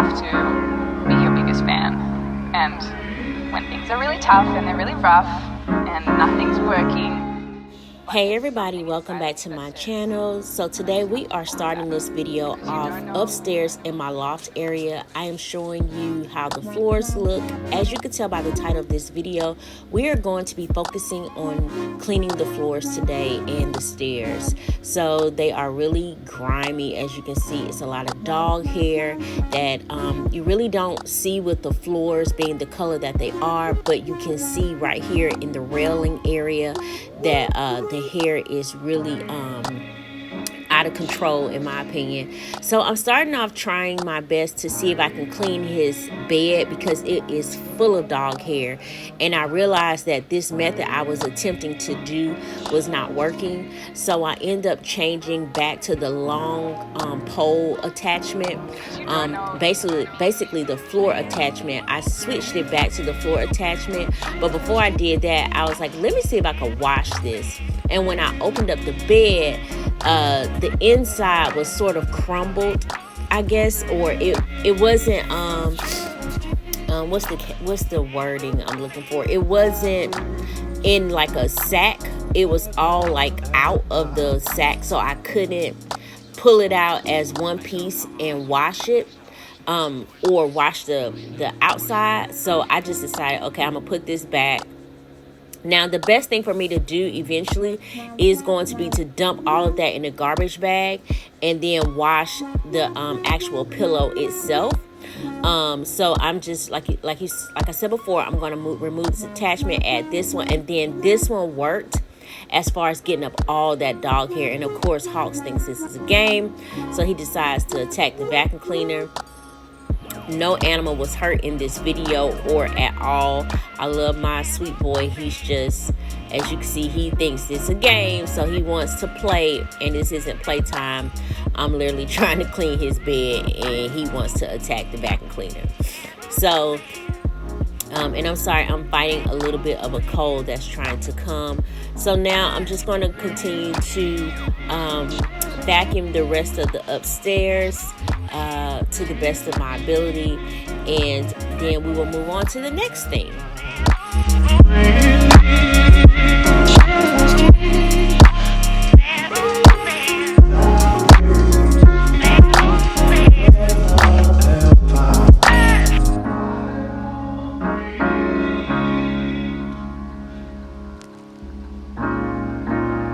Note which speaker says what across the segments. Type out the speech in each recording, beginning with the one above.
Speaker 1: have to be your biggest fan. And when things are really tough and they're really rough and nothing's working.
Speaker 2: Hey everybody, welcome back to my channel. So today we are starting this video off upstairs in my loft area. I am showing you how the floors look. As you can tell by the title of this video, we are going to be focusing on cleaning the floors today and the stairs. So they are really grimy. As you can see, it's a lot of dog hair that you really don't see with the floors being the color that they are, but you can see right here in the railing area that the hair is really out of control, in my opinion. So I'm starting off trying my best to see if I can clean his bed because it is full of dog hair, and I realized that this method I was attempting to do was not working. So I end up changing back to the long pole attachment, basically the floor attachment. I switched it back to the floor attachment, but before I did that, I was like, let me see if I could wash this. And when I opened up the bed, the inside was sort of crumbled, I guess, or it wasn't what's the wording I'm looking for? It wasn't in like a sack. It was all like out of the sack, so I couldn't pull it out as one piece and wash it, or wash the outside. So I just decided, okay, I'm gonna put this back. Now, the best thing for me to do eventually is going to be to dump all of that in a garbage bag and then wash the actual pillow itself. So I'm just like I said before, I'm going to remove this attachment, add this one, and then this one worked as far as getting up all that dog hair. And of course, Hawks thinks this is a game, so he decides to attack the vacuum cleaner. No animal was hurt in this video or at all. I love my sweet boy. He's just, as you can see, he thinks it's a game, so he wants to play, and this isn't playtime. I'm literally trying to clean his bed, and he wants to attack the vacuum cleaner. So, and I'm sorry, I'm fighting a little bit of a cold that's trying to come. So now I'm just going to continue to vacuum the rest of the upstairs to the best of my ability, and then we will move on to the next thing.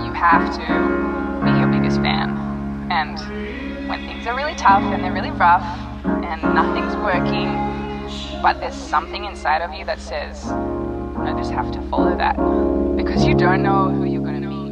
Speaker 1: You have to be your biggest fan. And when things are really tough and they're really rough and nothing's working, but there's something inside of you that says, I just have to follow that, because you don't know who you're going to meet.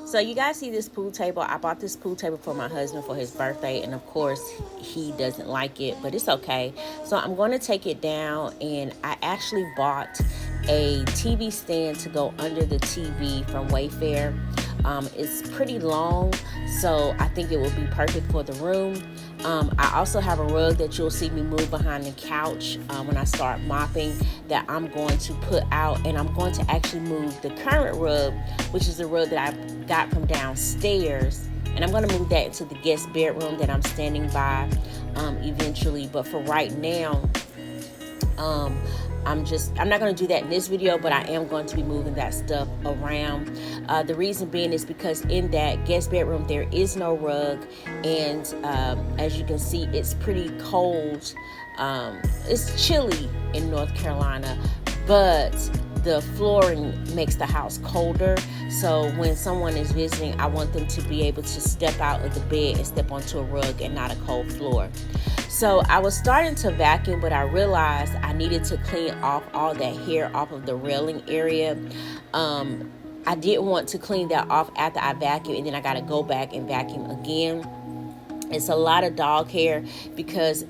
Speaker 2: So you guys see this pool table. I bought this pool table for my husband for his birthday, and of course he doesn't like it, but it's okay. So I'm going to take it down, and I actually bought a TV stand to go under the TV from Wayfair. It's pretty long, so I think it will be perfect for the room. I also have a rug that you'll see me move behind the couch when I start mopping, that I'm going to put out, and I'm going to actually move the current rug, which is the rug that I got from downstairs, and I'm going to move that into the guest bedroom that I'm standing by eventually. But for right now, I'm not going to do that in this video, but I am going to be moving that stuff around. The reason being is because in that guest bedroom there is no rug, and as you can see, it's pretty cold. It's chilly in North Carolina, but the flooring makes the house colder. So when someone is visiting, I want them to be able to step out of the bed and step onto a rug and not a cold floor. So I was starting to vacuum, but I realized I needed to clean off all that hair off of the railing area. I didn't want to clean that off after I vacuum, and then I got to go back and vacuum again. It's a lot of dog hair because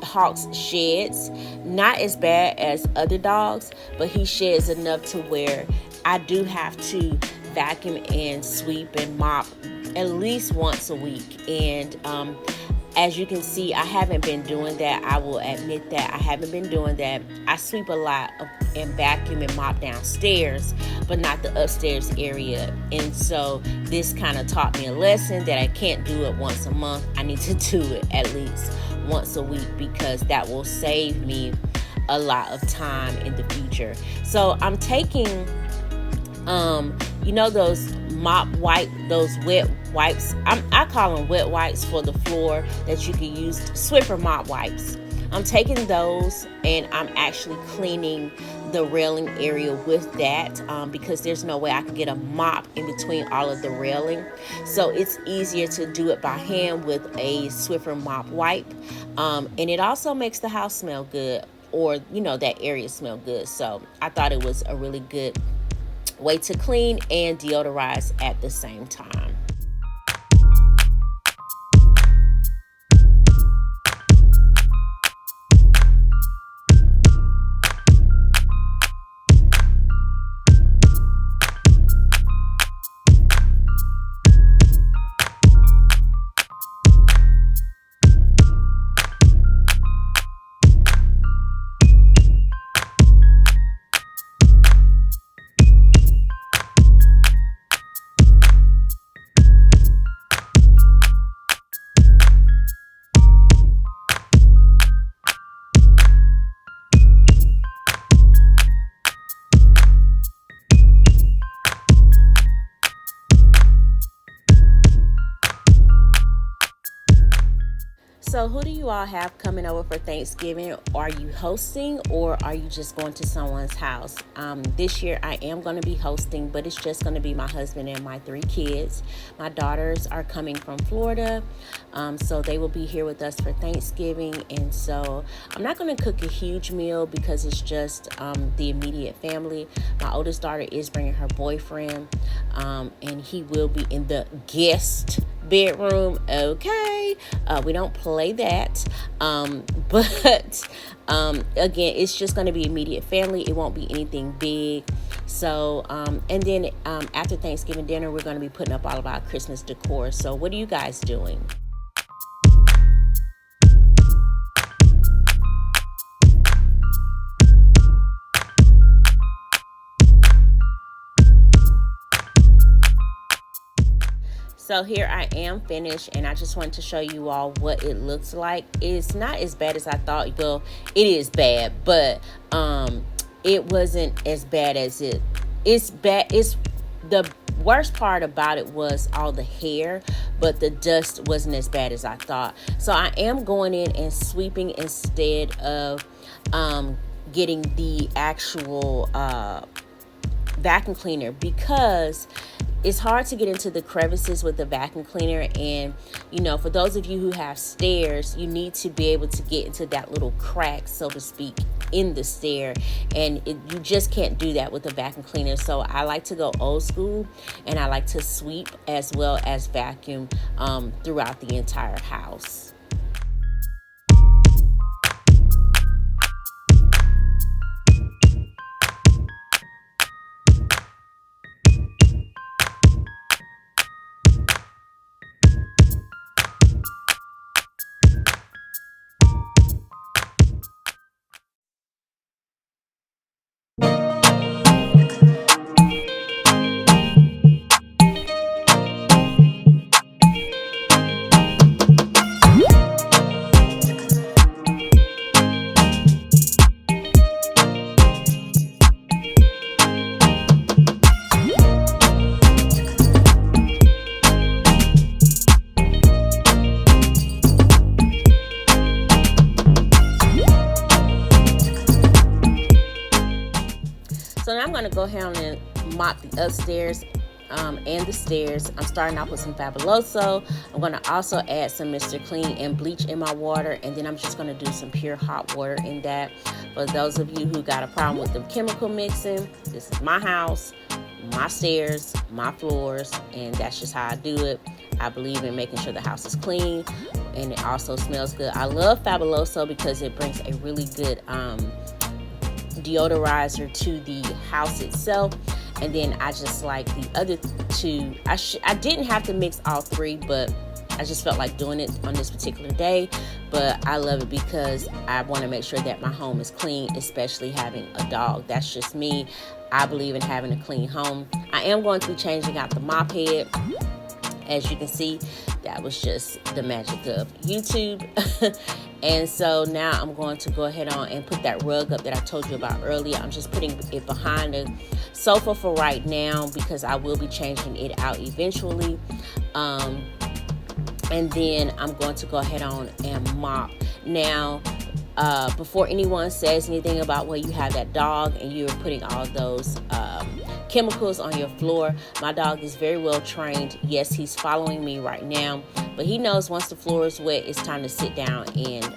Speaker 2: Hawks sheds, not as bad as other dogs, but he sheds enough to where I do have to vacuum and sweep and mop at least once a week. And As you can see, I haven't been doing that. I will admit that I haven't been doing that. I sweep a lot and vacuum and mop downstairs, but not the upstairs area. And so this kind of taught me a lesson that I can't do it once a month. I need to do it at least once a week, because that will save me a lot of time in the future. So I'm taking you know those those wet wipes. I call them wet wipes for the floor that you can use, Swiffer mop wipes. I'm taking those and I'm actually cleaning the railing area with that, because there's no way I can get a mop in between all of the railing. So it's easier to do it by hand with a Swiffer mop wipe. And it also makes the house smell good, or that area smell good. So I thought it was a really good way to clean and deodorize at the same time. So who do you all have coming over for Thanksgiving? Are you hosting, or are you just going to someone's house? This year I am going to be hosting, but it's just going to be my husband and my 3 kids. My daughters are coming from Florida, so they will be here with us for Thanksgiving. And so I'm not going to cook a huge meal because it's just the immediate family. My oldest daughter is bringing her boyfriend, and he will be in the guest bedroom. Okay, we don't play that, but again, it's just going to be immediate family. It won't be anything big. So and then after Thanksgiving dinner, we're going to be putting up all of our Christmas decor. So what are you guys doing? So here I am finished, and I just wanted to show you all what it looks like. It's not as bad as I thought. Well, it is bad, but it wasn't as bad as it's bad. It's the worst part about it was all the hair, but the dust wasn't as bad as I thought. So I am going in and sweeping instead of getting the actual vacuum cleaner, because it's hard to get into the crevices with the vacuum cleaner. And for those of you who have stairs, you need to be able to get into that little crack, so to speak, in the stair, and you just can't do that with a vacuum cleaner. So I like to go old school, and I like to sweep as well as vacuum throughout the entire house. So now I'm going to go ahead and mop the upstairs and the stairs. I'm starting off with some Fabuloso. I'm going to also add some Mr. Clean and bleach in my water, and then I'm just going to do some pure hot water in that. For those of you who got a problem with the chemical mixing, this is my house, my stairs, my floors, and that's just how I do it. I believe in making sure the house is clean and it also smells good. I love Fabuloso because it brings a really good deodorizer to the house itself. And then I just like the other two. I didn't have to mix all 3, but I just felt like doing it on this particular day, but I love it because I want to make sure that my home is clean, especially having a dog. That's just me. I believe in having a clean home. I am going to be changing out the mop head. As you can see, that was just the magic of YouTube. And so now I'm going to go ahead on and put that rug up that I told you about earlier. I'm just putting it behind the sofa for right now because I will be changing it out eventually. And then I'm going to go ahead on and mop. Now, before anyone says anything about where you have that dog and you're putting all those chemicals on your floor, my dog is very well trained. Yes, he's following me right now, but he knows once the floor is wet, it's time to sit down and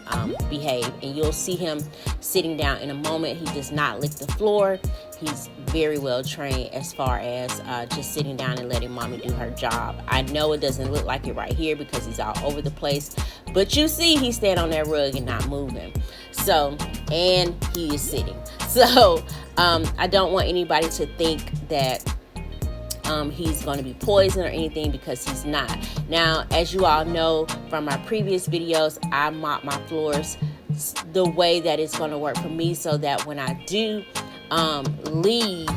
Speaker 2: behave. And you'll see him sitting down in a moment. He does not lick the floor. He's very well trained as far as just sitting down and letting mommy do her job. I know it doesn't look like it right here because he's all over the place, but you see he's staying on that rug and not moving. So, and he is sitting. So I don't want anybody to think that he's going to be poisoned or anything, because he's not. Now, as you all know from my previous videos, I mop my floors the way that it's going to work for me, so that when I do leave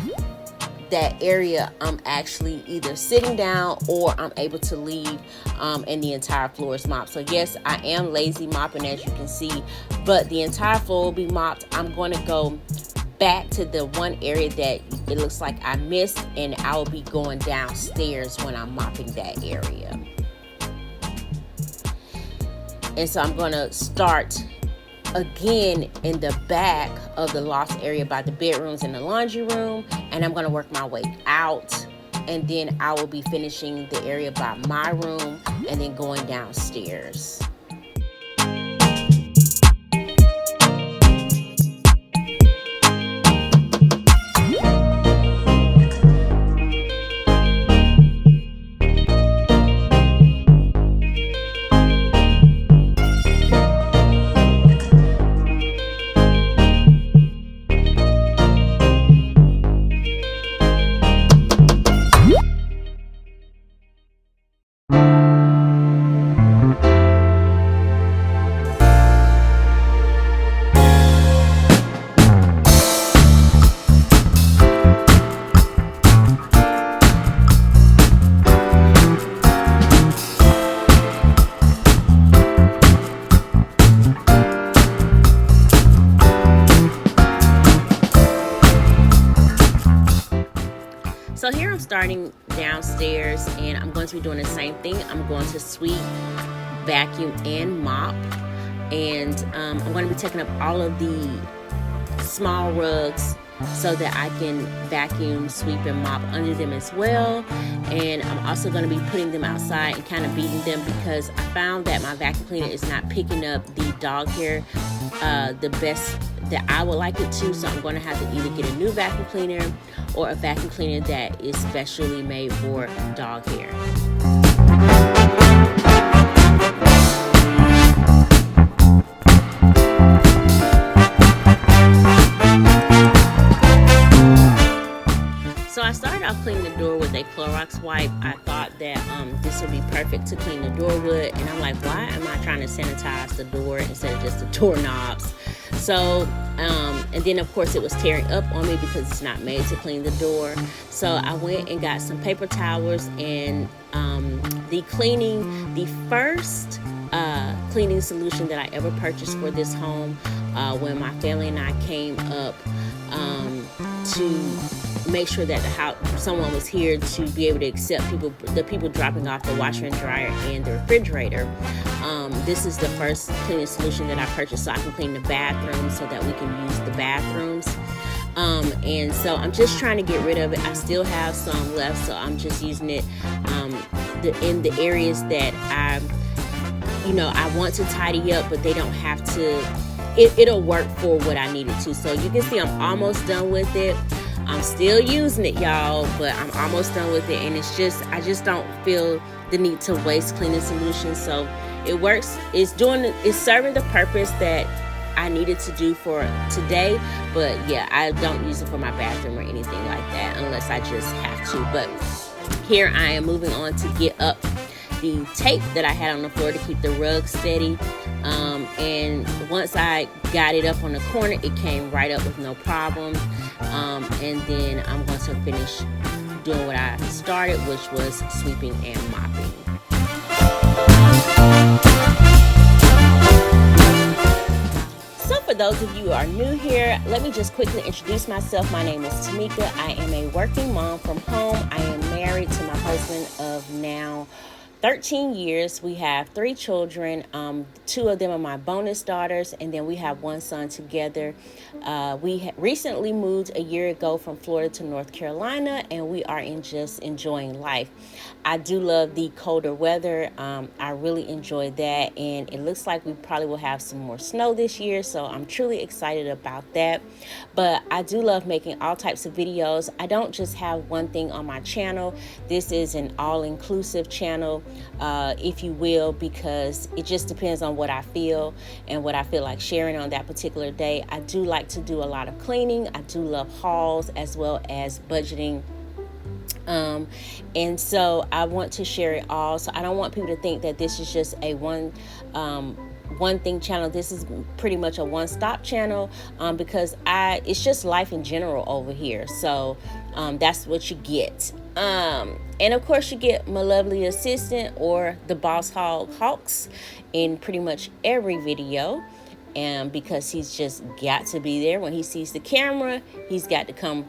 Speaker 2: that area, I'm actually either sitting down or I'm able to leave and the entire floor is mopped. So yes, I am lazy mopping, as you can see, but the entire floor will be mopped. I'm going to go back to the one area that it looks like I missed, and I will be going downstairs when I'm mopping that area. And so I'm going to start again in the back of the loft area by the bedrooms and the laundry room, and I'm going to work my way out, and then I will be finishing the area by my room and then going downstairs. So here I'm starting downstairs, and I'm going to be doing the same thing. I'm going to sweep, vacuum, and mop. And I'm going to be taking up all of the small rugs so that I can vacuum, sweep, and mop under them as well. And I'm also going to be putting them outside and kind of beating them, because I found that my vacuum cleaner is not picking up the dog hair the best that I would like it to. So I'm going to have to either get a new vacuum cleaner or a vacuum cleaner that is specially made for dog hair. So I started off cleaning the door with a Clorox wipe. I thought that this would be perfect to clean the door with, and I'm like, why am I trying to sanitize the door instead of just the doorknobs? So, and then of course it was tearing up on me because it's not made to clean the door. So I went and got some paper towels, and the first cleaning solution that I ever purchased for this home when my family and I came up to make sure that someone was here to be able to accept the people dropping off the washer and dryer and the refrigerator. This is the first cleaning solution that I purchased so I can clean the bathroom, so that we can use the bathrooms. And so I'm just trying to get rid of it. I still have some left, so I'm just using it in the areas that I want to tidy up, but they don't have to. It'll work for what I need it to. So you can see I'm almost done with it. I'm still using it, y'all, but I'm almost done with it, and I just don't feel the need to waste cleaning solutions. So it works. It's serving the purpose that I needed to do for today. But yeah, I don't use it for my bathroom or anything like that unless I just have to. But here I am moving on to get up the tape that I had on the floor to keep the rug steady. And once I got it up on the corner, it came right up with no problem. And then I'm going to finish doing what I started, which was sweeping and mopping. So for those of you who are new here, let me just quickly introduce myself. My name is Tamika. I am a working mom from home. I am married to my husband of now 13 years. We have 3 children. 2 of them are my bonus daughters, and then we have 1 son together. We recently moved a year ago from Florida to North Carolina, and we are just enjoying life. I do love the colder weather. I really enjoy that, and it looks like we probably will have some more snow this year, so I'm truly excited about that. But I do love making all types of videos. I don't just have one thing on my channel. This is an all-inclusive channel, if you will, because it just depends on what I feel and what I feel like sharing on that particular day. I do like to do a lot of cleaning. I do love hauls as well as budgeting. And so I want to share it all. So I don't want people to think that this is just a one thing channel. This is pretty much a one-stop channel, because it's just life in general over here. So that's what you get. And of course you get my lovely assistant, or the boss hog Hawks, in pretty much every video. And because he's just got to be there when he sees the camera, he's got to come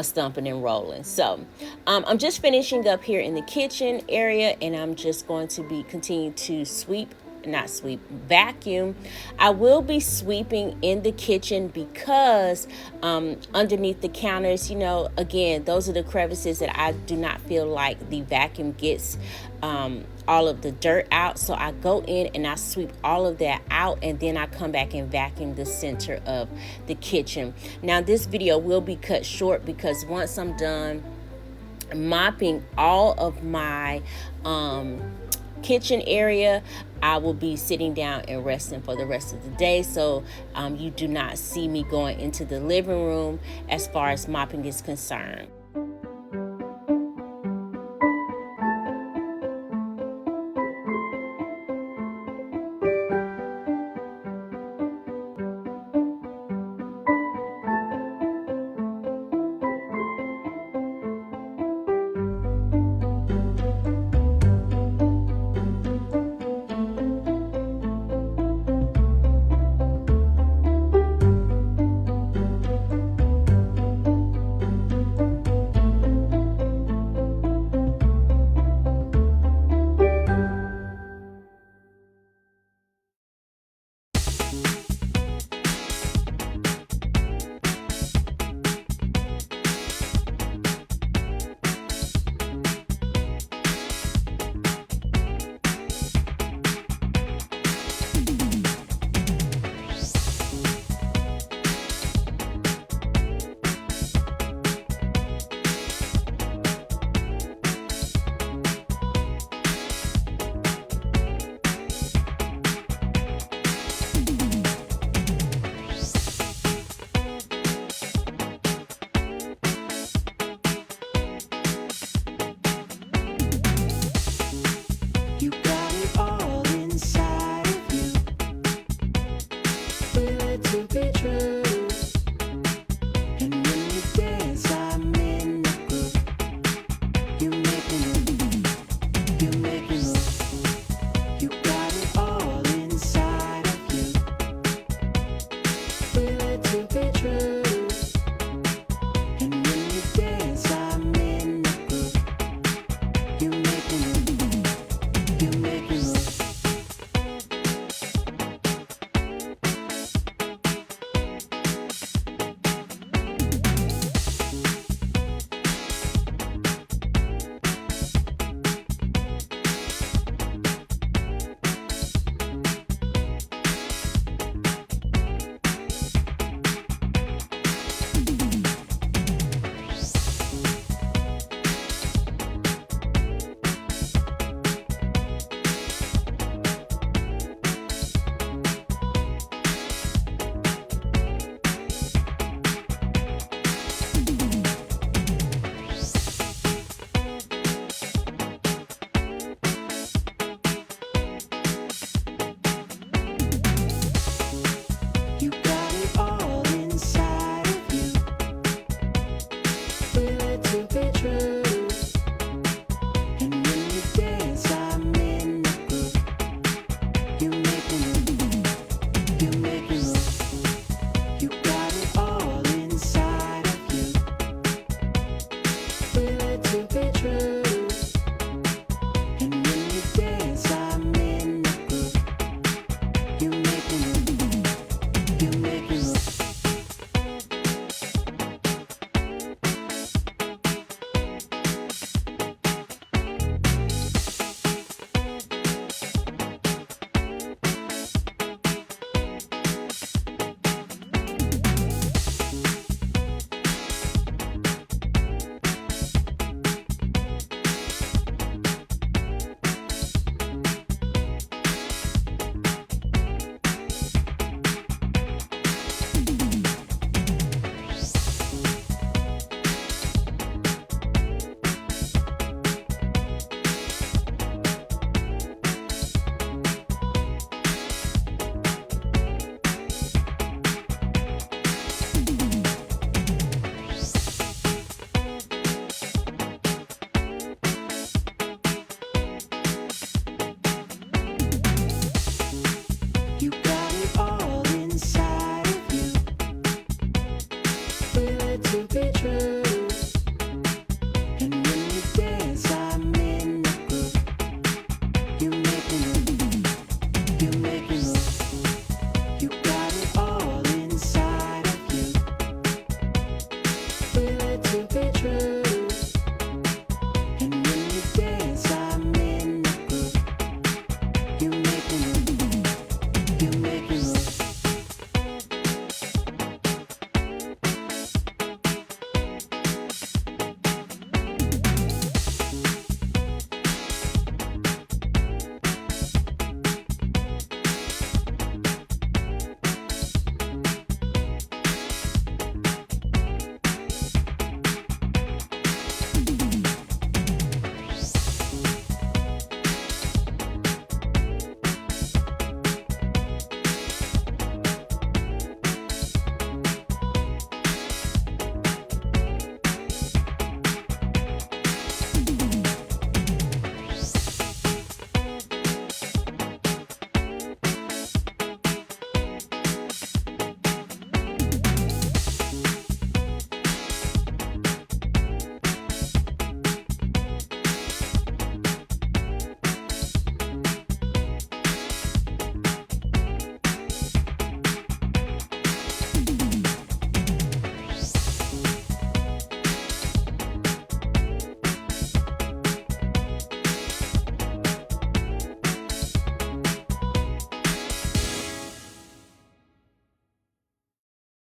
Speaker 2: stumping and rolling. So I'm just finishing up here in the kitchen area, and I'm just going to be continue to vacuum. I will be sweeping in the kitchen because underneath the counters, again, those are the crevices that I do not feel like the vacuum gets all of the dirt out. So I go in and I sweep all of that out, and then I come back and vacuum the center of the kitchen. Now this video will be cut short because once I'm done mopping all of my kitchen area, I will be sitting down and resting for the rest of the day. So you do not see me going into the living room as far as mopping is concerned.